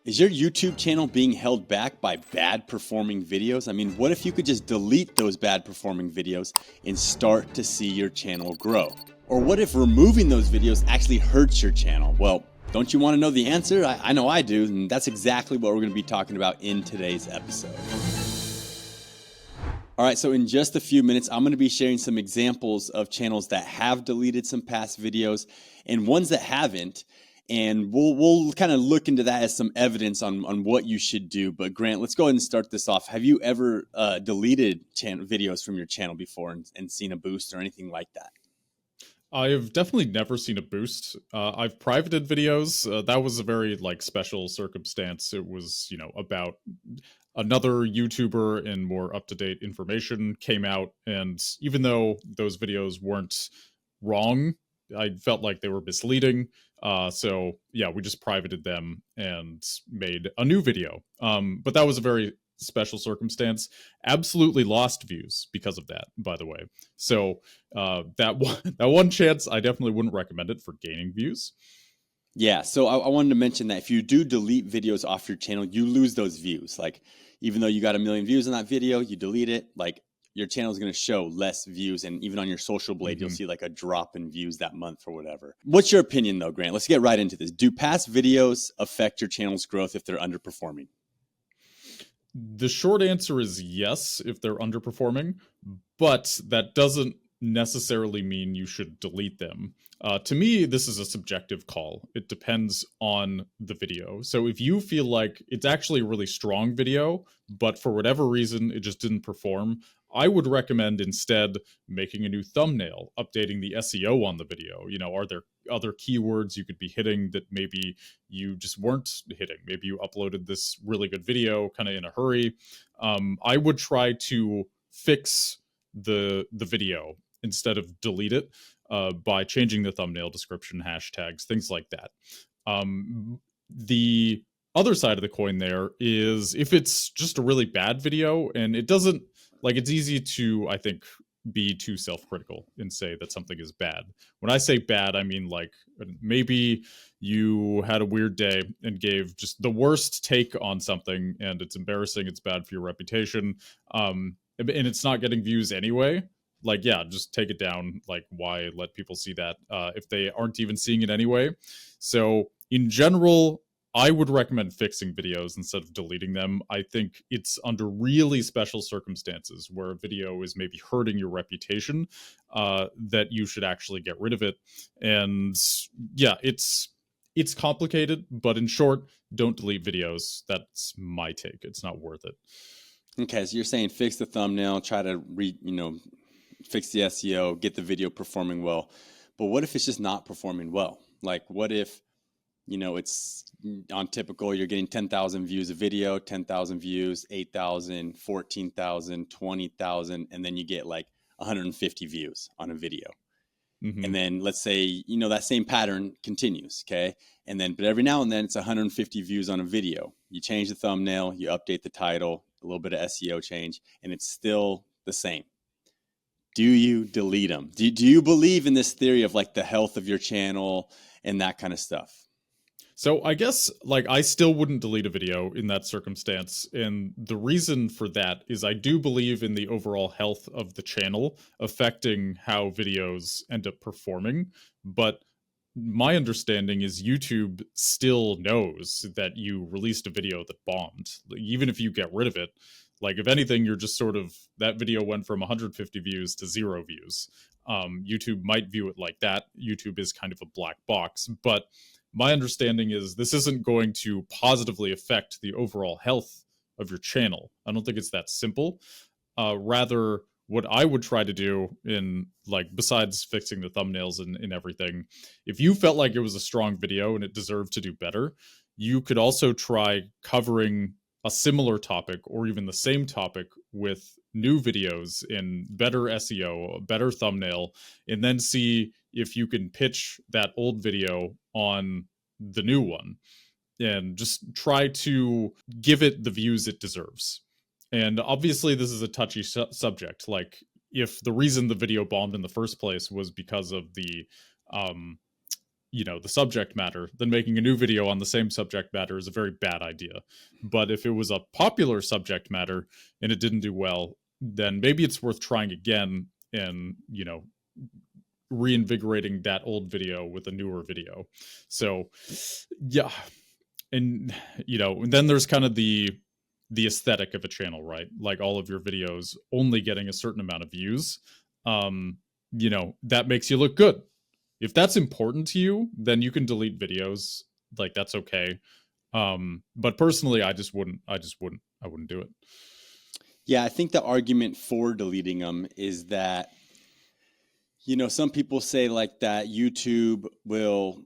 Is your YouTube channel being held back by bad performing videos? I mean, what if you could just delete those bad performing videos and start to see your channel grow? Or what if removing those videos actually hurts your channel? Well, don't you want to know the answer? I know I do, and that's exactly what we're going to be talking about in today's episode. All right, so in just a few minutes, I'm going to be sharing some examples of channels that have deleted some past videos and ones that haven't. And we'll kind of look into that as some evidence on what you should do. But Grant, let's go ahead and start this off. Have you ever deleted videos from your channel before and seen a boost or anything like that? I've definitely never seen a boost. I've privated videos. That was a very special circumstance. It was, about another YouTuber and more up-to-date information came out. And even though those videos weren't wrong, I felt like they were misleading. So yeah, we just privated them and made a new video. But that was a very special circumstance. Absolutely lost views because of that, by the way. So that one chance, I definitely wouldn't recommend it for gaining views. Yeah, so I wanted to mention that if you do delete videos off your channel, you lose those views. Like, even though you got 1 million views on that video, you delete it, like your channel is going to show less views. And even on your Social Blade, you'll see like a drop in views that month or whatever. What's your opinion though, Grant? Let's get right into this. Do past videos affect your channel's growth if they're underperforming? The short answer is yes, if they're underperforming, but that doesn't necessarily mean you should delete them. To me, this is a subjective call. It depends on the video. So if you feel like it's actually a really strong video, but for whatever reason it just didn't perform, I would recommend instead making a new thumbnail, updating the SEO on the video. Are there other keywords you could be hitting that maybe you just weren't hitting? Maybe you uploaded this really good video kind of in a hurry. I would try to fix the video instead of delete it by changing the thumbnail, description, hashtags, things like that. The other side of the coin there is if it's just a really bad video and it doesn't, it's easy to, I think, be too self-critical and say that something is bad. When I say bad, I mean maybe you had a weird day and gave just the worst take on something and it's embarrassing, it's bad for your reputation, and it's not getting views anyway. Yeah, just take it down. Why let people see that if they aren't even seeing it anyway? So in general, I would recommend fixing videos instead of deleting them. I think it's under really special circumstances where a video is maybe hurting your reputation that you should actually get rid of it. And yeah, it's complicated, but in short, don't delete videos. That's my take. It's not worth it. Okay, so you're saying fix the thumbnail, try to fix the SEO, get the video performing well. But what if it's just not performing well? What if it's on typical, you're getting 10,000 views a video, 10,000 views, 8,000, 14,000, 20,000, and then you get 150 views on a video. Mm-hmm. And then let's say, that same pattern continues, okay? But every now and then it's 150 views on a video. You change the thumbnail, you update the title, a little bit of SEO change, and it's still the same. Do you delete them? Do you believe in this theory of the health of your channel and that kind of stuff? So I guess I still wouldn't delete a video in that circumstance. And the reason for that is I do believe in the overall health of the channel affecting how videos end up performing. But my understanding is YouTube still knows that you released a video that bombed. Even if you get rid of it, if anything, you're just sort of, that video went from 150 views to 0 views. YouTube might view it like that. YouTube is kind of a black box, but my understanding is this isn't going to positively affect the overall health of your channel. I don't think it's that simple. Rather, what I would try to do besides fixing the thumbnails and everything, if you felt like it was a strong video and it deserved to do better, you could also try covering a similar topic or even the same topic with new videos in better SEO, better thumbnail, and then see if you can pitch that old video on the new one and just try to give it the views it deserves. And obviously this is a touchy subject. If the reason the video bombed in the first place was because of the the subject matter, then making a new video on the same subject matter is a very bad idea. But if it was a popular subject matter and it didn't do well, then maybe it's worth trying again and, reinvigorating that old video with a newer video. So, yeah. And, and then there's kind of the aesthetic of a channel, right? Like all of your videos only getting a certain amount of views. That makes you look good. If that's important to you, then you can delete videos. Like that's okay. But personally, I wouldn't do it. Yeah, I think the argument for deleting them is that, some people say like that YouTube will,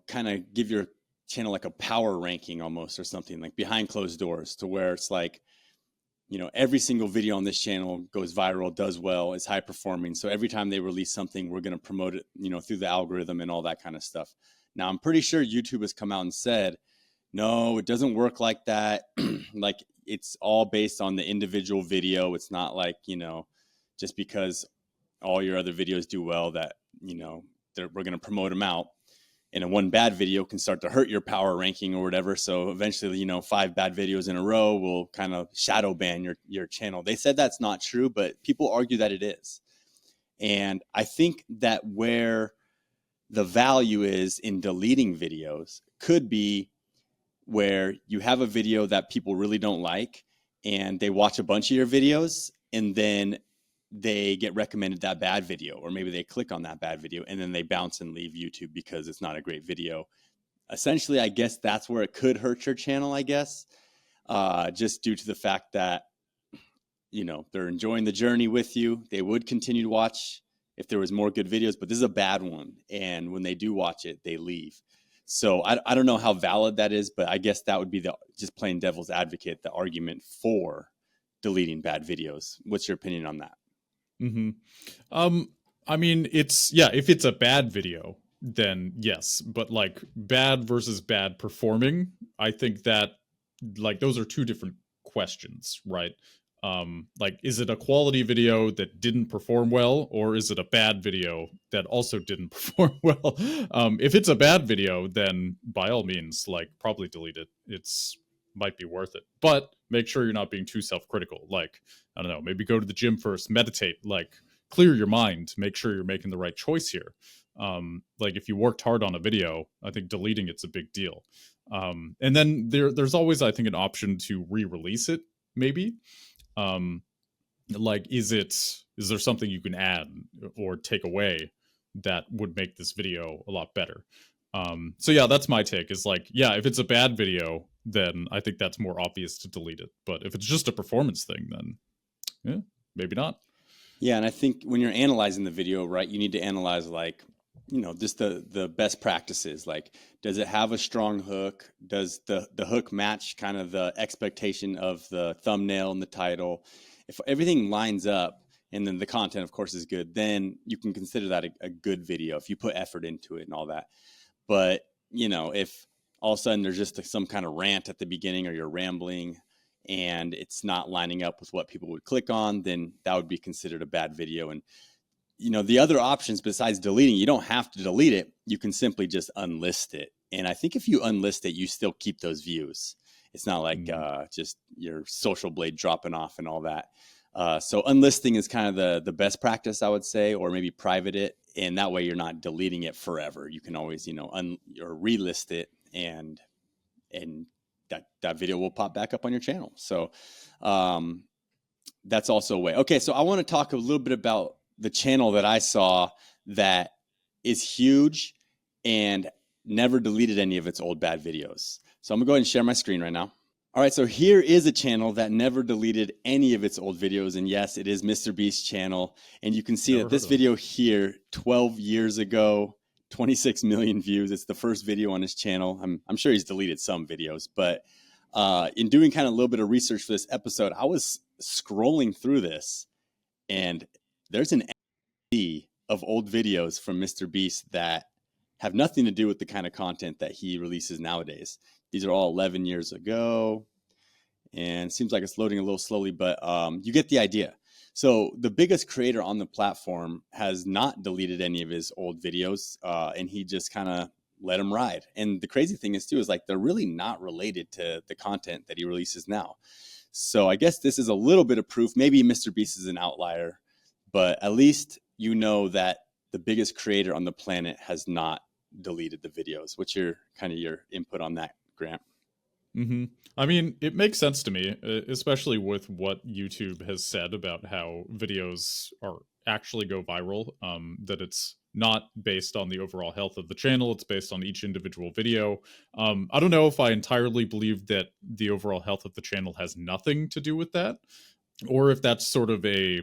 kind of give your channel like a power ranking almost or something like behind closed doors, to where it's like, every single video on this channel goes viral, does well, is high performing. So every time they release something, we're going to promote it, through the algorithm and all that kind of stuff. Now, I'm pretty sure YouTube has come out and said, no, it doesn't work like that. Like it's all based on the individual video. It's not like, just because all your other videos do well that, we're going to promote them out. And a one bad video can start to hurt your power ranking or whatever. So eventually, 5 bad videos in a row will kind of shadow ban your channel. They said that's not true, but people argue that it is. And I think that where the value is in deleting videos could be where you have a video that people really don't like and they watch a bunch of your videos and then they get recommended that bad video, or maybe they click on that bad video and then they bounce and leave YouTube because it's not a great video. Essentially, I guess that's where it could hurt your channel, I guess, just due to the fact that, they're enjoying the journey with you. They would continue to watch if there was more good videos, but this is a bad one. And when they do watch it, they leave. So I don't know how valid that is, but I guess that would be just plain devil's advocate, the argument for deleting bad videos. What's your opinion on that? Mm-hmm. I mean, if it's a bad video, then yes, but like bad versus bad performing, I think that like those are two different questions, right? Like, is it a quality video that didn't perform well, or is it a bad video that also didn't perform well? If it's a bad video, then by all means, like probably delete it. It's might be worth it, but make sure you're not being too self-critical. Like, I don't know, maybe go to the gym first, meditate, like clear your mind, make sure you're making the right choice here. Like if you worked hard on a video, I think deleting it's a big deal. And then there's always, I think, an option to re-release it, maybe. Like, is there something you can add or take away that would make this video a lot better? So yeah, that's my take, is like, yeah, if it's a bad video, then I think that's more obvious to delete it. But if it's just a performance thing, then yeah, maybe not. Yeah, and I think when you're analyzing the video, right, you need to analyze like, just the best practices. Like, does it have a strong hook? Does the hook match kind of the expectation of the thumbnail and the title? If everything lines up and then the content, of course, is good, then you can consider that a good video if you put effort into it and all that. But, if all of a sudden there's just some kind of rant at the beginning, or you're rambling and it's not lining up with what people would click on, then that would be considered a bad video. And, the other options besides deleting, you don't have to delete it. You can simply just unlist it. And I think if you unlist it, you still keep those views. It's not like just your social blade dropping off and all that. So unlisting is kind of the best practice, I would say, or maybe private it. And that way you're not deleting it forever. You can always, or relist it, and that video will pop back up on your channel. So that's also a way. Okay, so I want to talk a little bit about the channel that I saw that is huge and never deleted any of its old bad videos. So I'm gonna go ahead and share my screen right now. All right, so here is a channel that never deleted any of its old videos. And yes, it is Mr. Beast's channel. And you can see that this video here, 12 years ago, 26 million views. It's the first video on his channel. I'm sure he's deleted some videos, but in doing kind of a little bit of research for this episode, I was scrolling through this, and there's an sea of old videos from Mr. Beast that have nothing to do with the kind of content that he releases nowadays. These are all 11 years ago, and it seems like it's loading a little slowly, but you get the idea. So the biggest creator on the platform has not deleted any of his old videos, and he just kind of let them ride. And the crazy thing is too is like they're really not related to the content that he releases now. So I guess this is a little bit of proof. Maybe Mr. Beast is an outlier, but at least you know that the biggest creator on the planet has not deleted the videos. What's your kind of your input on that, Grant? Hmm. I mean, it makes sense to me, especially with what YouTube has said about how videos are actually go viral. That it's not based on the overall health of the channel; it's based on each individual video. I don't know if I entirely believe that the overall health of the channel has nothing to do with that, or if that's sort of a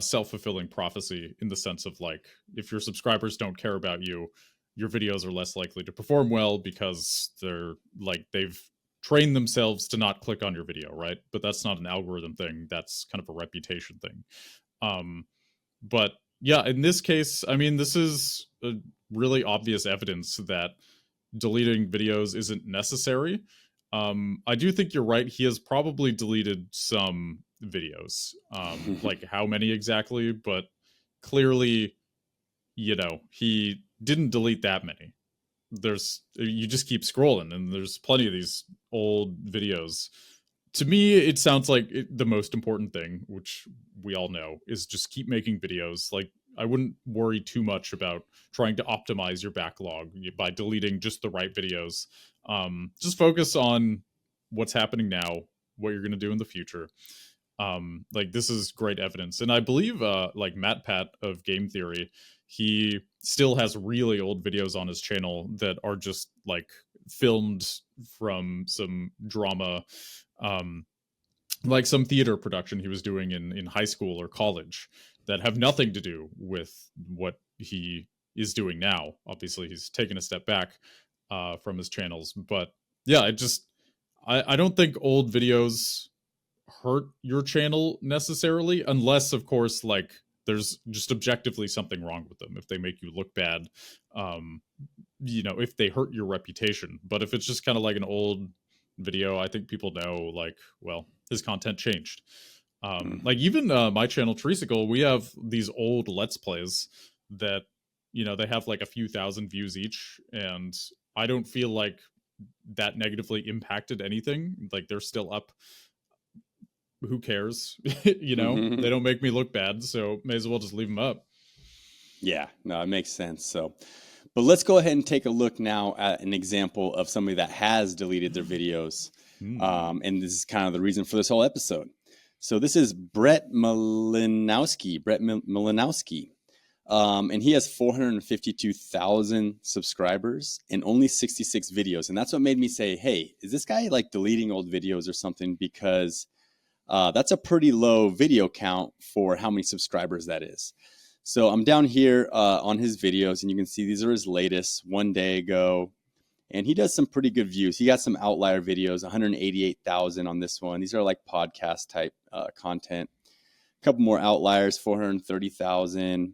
self-fulfilling prophecy in the sense of like, if your subscribers don't care about you, your videos are less likely to perform well because they're like they've trained themselves to not click on your video, right? But that's not an algorithm thing, that's kind of a reputation thing. um but yeah, in this case, I mean, this is a really obvious evidence that deleting videos isn't necessary. I do think you're right. He has probably deleted some videos. Like how many exactly, but clearly, he didn't delete that many. You just keep scrolling and there's plenty of these old videos. To me, it sounds like the most important thing, which we all know, is just keep making videos. Like, I wouldn't worry too much about trying to optimize your backlog by deleting just the right videos. Just focus on what's happening now, what you're going to do in the future. Like, this is great evidence, and I believe like Matt Pat of Game Theory, he still has really old videos on his channel that are just like filmed from some drama, um like some theater production he was doing in high school or college, that have nothing to do with what he is doing now. Obviously he's taken a step back from his channels, but yeah, I don't think old videos hurt your channel necessarily, unless of course like there's just objectively something wrong with them, if they make you look bad, um if they hurt your reputation. But if it's just kind of like an old video, I think people know, like, well, his content changed. Mhm. Like even my channel Treesicle, we have these old let's plays that, they have like a few thousand views each, and I don't feel like that negatively impacted anything. Like, they're still up. Who cares? They Mhm. don't make me look bad, so may as well just leave them up. Yeah, no, it makes sense. So, but let's go ahead and take a look now at an example of somebody that has deleted their videos. Hmm. And this is kind of the reason for this whole episode. So this is Brett Malinowski. Malinowski. And he has 452,000 subscribers and only 66 videos. And that's what made me say, hey, is this guy like deleting old videos or something? Because that's a pretty low video count for how many subscribers that is. So I'm down here on his videos, and you can see these are his latest 1 day ago. And he does some pretty good views. He got some outlier videos, 188,000 on this one. These are like podcast type content. A couple more outliers, 430,000.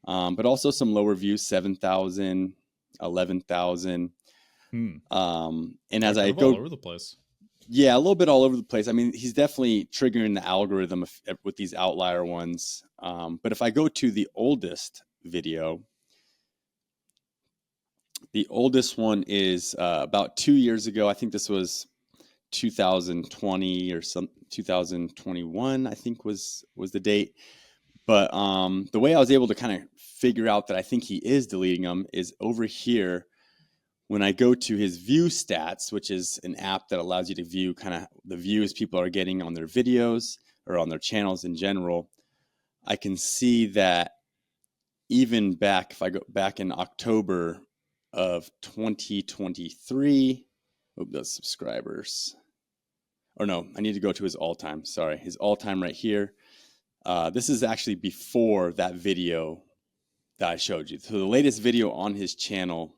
But also some lower views, 7,000, 11,000. Hmm. And Yeah, as kind I of all go, over the place. yeah, a little bit all over the place. I mean, he's definitely triggering the algorithm with these outlier ones. But if I go to the oldest video, the oldest one is about 2 years ago. I think this was 2020 or 2021, I think was the date. But the way I was able to kind of figure out that I think he is deleting them is over here. When I go to his view stats, which is an app that allows you to view kind of the views people are getting on their videos or on their channels in general, I can see that even back, if I go back in October of 2023, those subscribers, or no, I need to go to his all time. Sorry, his all time right here. This is actually before that video that I showed you. So the latest video on his channel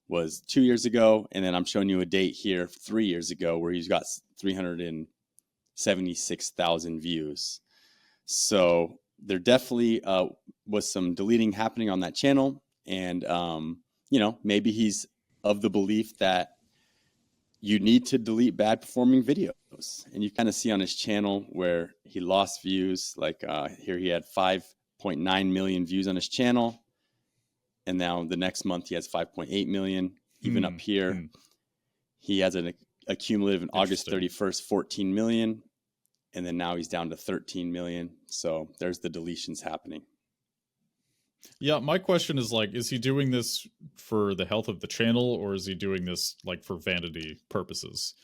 was 2 years ago, and then I'm showing you a date here 3 years ago where he's got 376,000 views. So there definitely was some deleting happening on that channel, and maybe he's of the belief that you need to delete bad performing videos. And you kind of see on his channel where he lost views. Like here he had 5.9 million views on his channel. And now the next month he has 5.8 million. Even up here, he has an accumulative in August 31st, 14 million. And then now he's down to 13 million. So there's the deletions happening. Yeah, my question is like, is he doing this for the health of the channel, or is he doing this like for vanity purposes,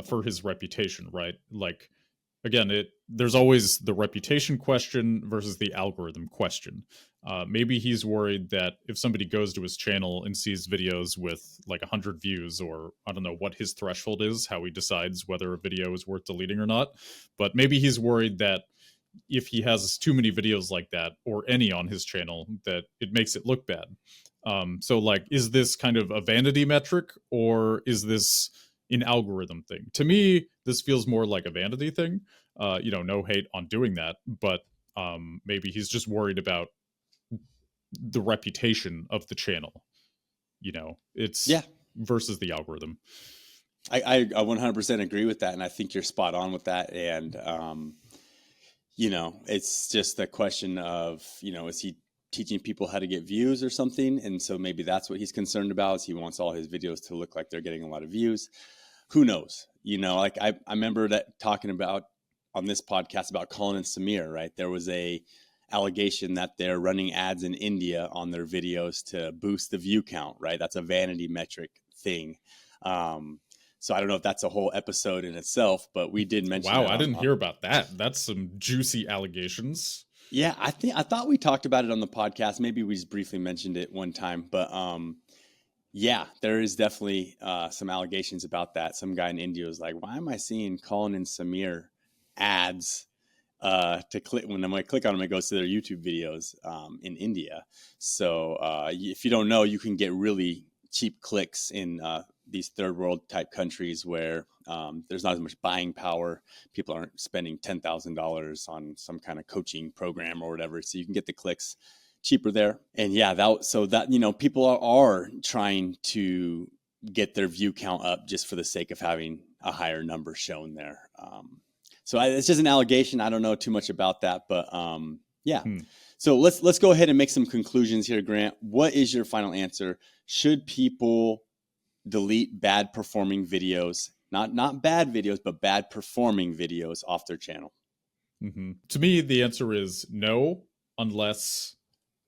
for his reputation, right? Like, again, there's always the reputation question versus the algorithm question. Maybe he's worried that if somebody goes to his channel and sees videos with like 100 views, or I don't know what his threshold is, how he decides whether a video is worth deleting or not, but maybe he's worried that if he has too many videos like that, or any on his channel, that it makes it look bad. So like, is this kind of a vanity metric, or is this an algorithm thing? To me, this feels more like a vanity thing. No hate on doing that, but maybe he's just worried about the reputation of the channel. It's versus the algorithm. I 100% agree with that. And I think you're spot on with that. And, it's just a question of, is he teaching people how to get views or something? And so maybe that's what he's concerned about, is he wants all his videos to look like they're getting a lot of views. Who knows? Like I remember that talking about on this podcast about Colin and Samir, right? There was a allegation that they're running ads in India on their videos to boost the view count, right? That's a vanity metric thing. So I don't know if that's a whole episode in itself, but we did mention. Wow, I didn't hear about that. That's some juicy allegations. Yeah, I thought we talked about it on the podcast. Maybe we just briefly mentioned it one time, but yeah, there is definitely some allegations about that. Some guy in India was like, "Why am I seeing Colin and Samir ads to click when I click on them? It goes to their YouTube videos in India." So if you don't know, you can get really cheap clicks in these third world type countries where there's not as much buying power. People aren't spending $10,000 on some kind of coaching program or whatever. So you can get the clicks cheaper there. And yeah, people are trying to get their view count up just for the sake of having a higher number shown there. So it's just an allegation. I don't know too much about that, but yeah. So let's go ahead and make some conclusions here, Grant. What is your final answer? Should people delete bad performing videos, not bad videos, but bad performing videos off their channel? To me, the answer is no, unless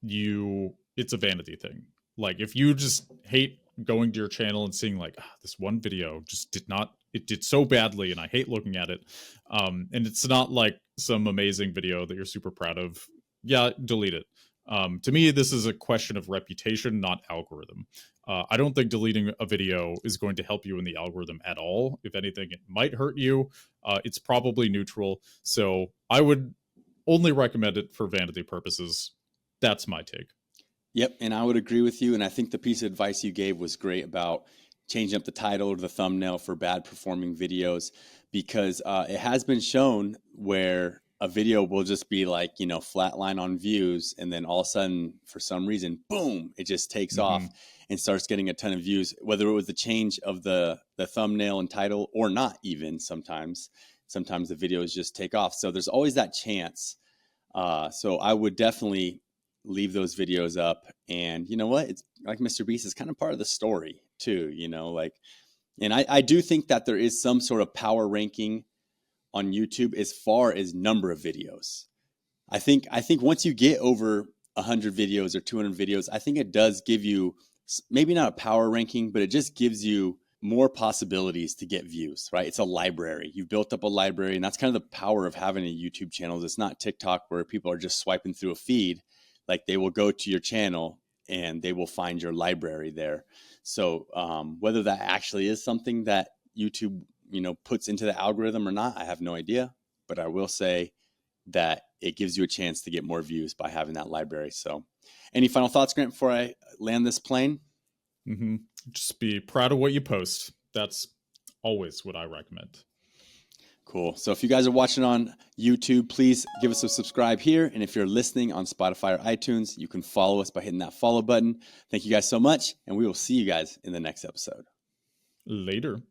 it's a vanity thing. Like if you just hate going to your channel and seeing like, this one video just did so badly and I hate looking at it. And it's not like some amazing video that you're super proud of. Yeah, delete it. To me, this is a question of reputation, not algorithm. I don't think deleting a video is going to help you in the algorithm at all. If anything, it might hurt you. It's probably neutral. So I would only recommend it for vanity purposes. That's my take. Yep, and I would agree with you. And I think the piece of advice you gave was great about changing up the title or the thumbnail for bad performing videos, because it has been shown where a video will just be like, flatline on views. And then all of a sudden, for some reason, boom, it just takes off and starts getting a ton of views, whether it was the change of the thumbnail and title or not even sometimes the videos just take off. So there's always that chance. So I would definitely leave those videos up. And you know what? It's like Mr. Beast is kind of part of the story too, and I do think that there is some sort of power ranking on YouTube as far as number of videos. I think once you get over 100 videos or 200 videos, I think it does give you maybe not a power ranking, but it just gives you more possibilities to get views, right? It's a library. You've built up a library, and that's kind of the power of having a YouTube channel. It's not TikTok where people are just swiping through a feed. Like they will go to your channel and they will find your library there. So whether that actually is something that YouTube puts into the algorithm or not, I have no idea, but I will say that it gives you a chance to get more views by having that library. So any final thoughts, Grant, before I land this plane? Just be proud of what you post. That's always what I recommend. Cool. So if you guys are watching on YouTube, please give us a subscribe here. And if you're listening on Spotify or iTunes, you can follow us by hitting that follow button. Thank you guys so much. And we will see you guys in the next episode. Later.